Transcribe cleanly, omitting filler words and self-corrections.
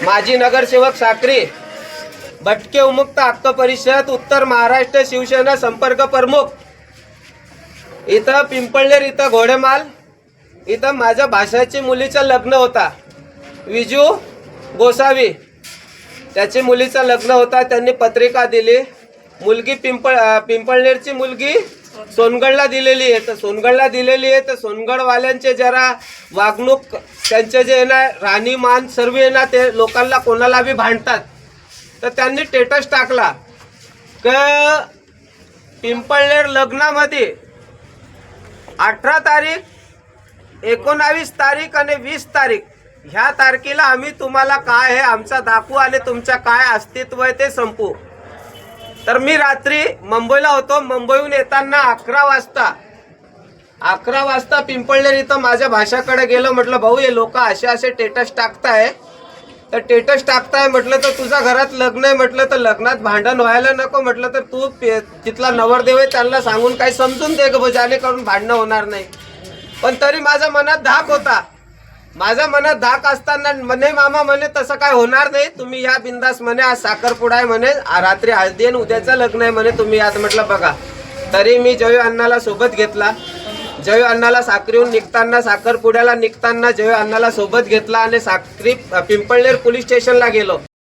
माजी नगरसेवक साक्री, भटके उमुक्त हक्क परिषद उत्तर महाराष्ट्र शिवसेना संपर्क प्रमुख, इथं पिंपळनेर इथं घोडेमाल इथं माझ्या भाषाची मुलीचं लग्न होता. विजू गोसावी त्याची मुलीचं लग्न होता. त्यांनी पत्रिका दिली. मुलगी पिंपळनेरची मुलगी सोनगडला दिलेली आहे. तर सोनगडला दिलेली आहे तर सोनगडवाल्यांचे जरा वागणूक त्यांचे जे आहे ना राहणीमान सर्व आहे ना ते लोकांना कोणाला बी भांडतात. तर त्यांनी स्टेटस टाकला क पिंपळनेर लग्नामध्ये 18 तारीख, 19 तारीख आणि 20 तारीख ह्या तारखेला आम्ही तुम्हाला काय आहे आमचा दाखवू आणि तुमचं काय अस्तित्व आहे ते संपू. तर मी रात्री मुंबईला होतो. मुंबईहून येताना 11 वाजता पिंपळनेर इथं माझ्या भाषाकडे गेलो. म्हटलं भाऊ हे लोक असे स्टेटस टाकताय तर स्टेटस टाकताय म्हटलं तर तुझ्या घरात लग्न आहे म्हटलं तर लग्नात भांडण व्हायला नको म्हटलं तर तू तिथला नवरदेव आहे त्यांना सांगून काही समजून दे ग जेणेकरून भांडणं होणार नाही. पण तरी माझ्या मनात धाक होता. माझ्या मनात धाक असताना म्हणे मामा म्हणे तसं काय होणार नाही तुम्ही या बिंदास म्हणे आज साखरपुडा आहे म्हणे रात्री हळदी आणि उद्याचं लग्न आहे म्हणे तुम्ही आज. म्हटलं बघा तरी मी जयू अण्णाला सोबत घेतला. जयू अण्णाला साक्रीहून निघताना साखरपुड्याला निघताना जयू अण्णाला सोबत घेतला आणि साक्री पिंपळनेर पोलीस स्टेशनला गेलो.